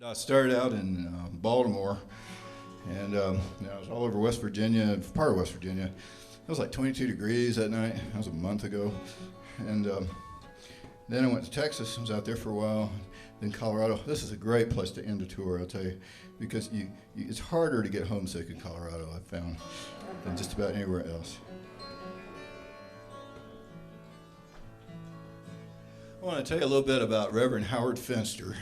I started out in Baltimore, and I was all over West Virginia, part of West Virginia. It was like 22 degrees that night. That was a month ago. And then I went to Texas. I was out there for a while. Then Colorado. This is a great place to end a tour, I'll tell you, because it's harder to get homesick in Colorado, I've found, than just about anywhere else. I want to tell you a little bit about Reverend Howard Finster.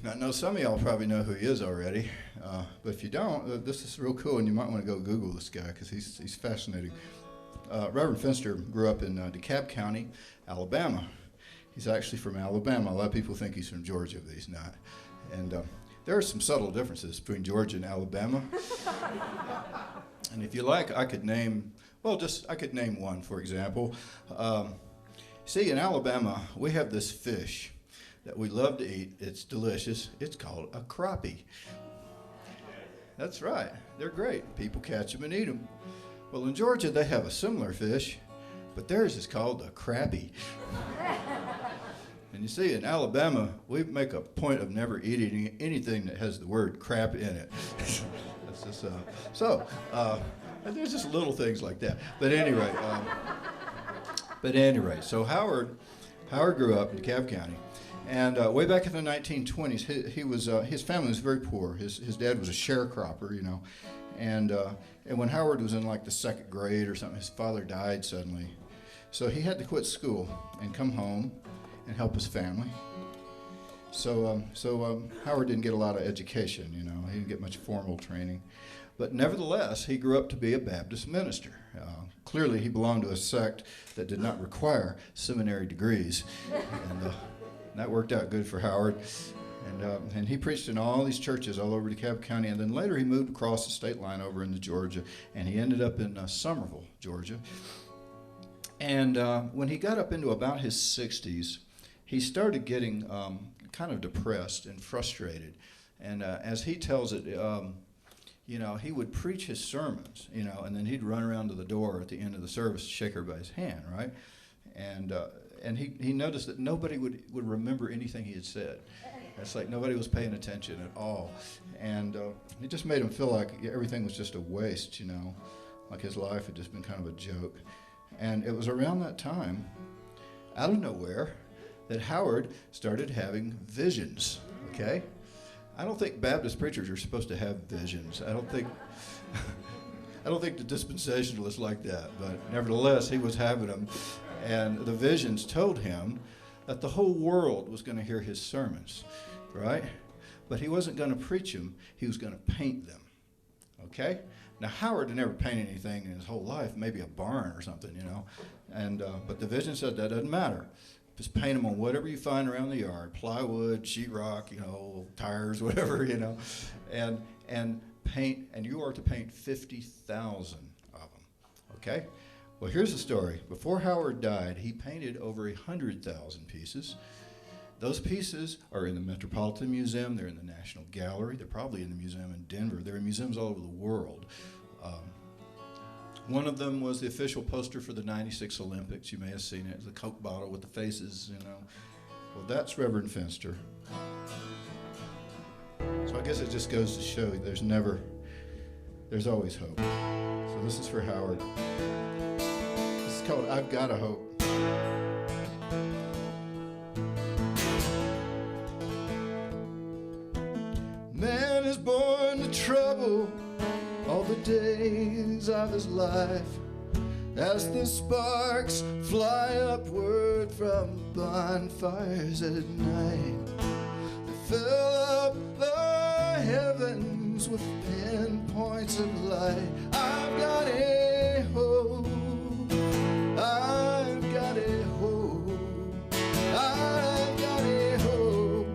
Now, I know some of y'all probably know who he is already, but if you don't, this is real cool, and you might want to go Google this guy because he's fascinating. Reverend Finster grew up in DeKalb County, Alabama. He's actually from Alabama. A lot of people think he's from Georgia, but he's not. And there are some subtle differences between Georgia and Alabama. And if you like, I could name one, for example. See, in Alabama, we have this fish that we love to eat. It's delicious. It's called a crappie. That's right. They're great. People catch them and eat them. Well, in Georgia, they have a similar fish, but theirs is called a crappie. And you see, in Alabama, we make a point of never eating anything that has the word crap in it. That's just, there's just little things like that. But anyway, so Howard grew up in DeKalb County. And way back in the 1920s, his family was very poor. His dad was a sharecropper, you know, and when Howard was in like the second grade or something, his father died suddenly, so he had to quit school and come home and help his family. So Howard didn't get a lot of education, you know. He didn't get much formal training, but nevertheless, he grew up to be a Baptist minister. Clearly, he belonged to a sect that did not require seminary degrees, and that worked out good for Howard. And he preached in all these churches all over DeKalb County, and then later he moved across the state line over into Georgia, and he ended up in Summerville, Georgia. And when he got up into about his 60s, he started getting kind of depressed and frustrated. And as he tells it, you know, he would preach his sermons, you know, and then he'd run around to the door at the end of the service to shake everybody's hand, right? And he noticed that nobody would remember anything he had said. It's like nobody was paying attention at all. And it just made him feel like everything was just a waste, you know, like his life had just been kind of a joke. And it was around that time, out of nowhere, that Howard started having visions, okay? I don't think Baptist preachers are supposed to have visions. I don't think the dispensationalists like that, but nevertheless, he was having them. And the visions told him that the whole world was going to hear his sermons, right? But he wasn't going to preach them. He was going to paint them, okay? Now, Howard had never painted anything in his whole life, maybe a barn or something, you know. And but the vision said that doesn't matter. Just paint them on whatever you find around the yard, plywood, sheetrock, you know, tires, whatever, you know. And paint, and you are to paint 50,000 of them, okay? Well, here's the story. Before Howard died, he painted over 100,000 pieces. Those pieces are in the Metropolitan Museum. They're in the National Gallery. They're probably in the museum in Denver. They're in museums all over the world. One of them was the official poster for the '96 Olympics. You may have seen it. It's a Coke bottle with the faces, you know. Well, that's Reverend Finster. So I guess it just goes to show there's always hope. So this is for Howard. This is called I've Got a Hope. Man is born to trouble all the days of his life, as the sparks fly upward from bonfires at night. They fill up the heavens with pinpoints of light. I've got a hope. I've got a hope. I've got a hope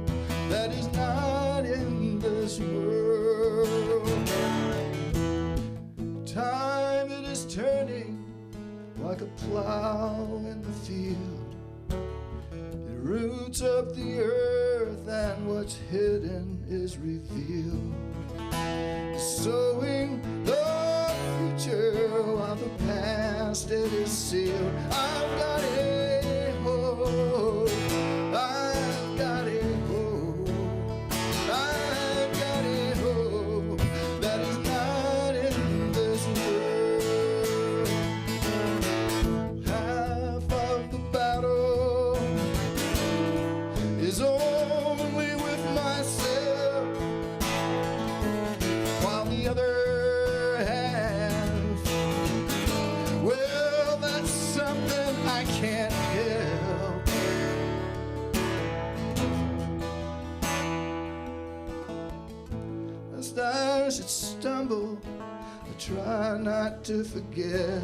that is not in this world. Time it is turning like a plow in the field. It roots up the earth and what's hidden is revealed. Sowing the future while the past it is sealed. I've got a hope. I've got a hope. lest I should stumble, I try not to forget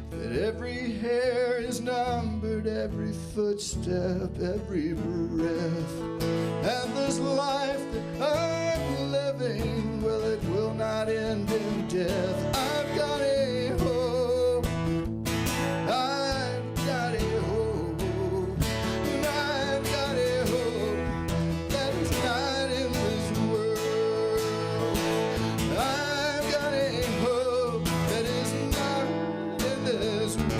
that every hair is numbered, every footstep, every breath. And this life that I'm living, well, it will not end in death. I've got a hope, I've got a hope, and I've got a hope that is not in this world. I've got a hope that is not in this world.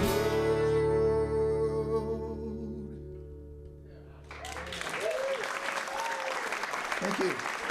Thank you.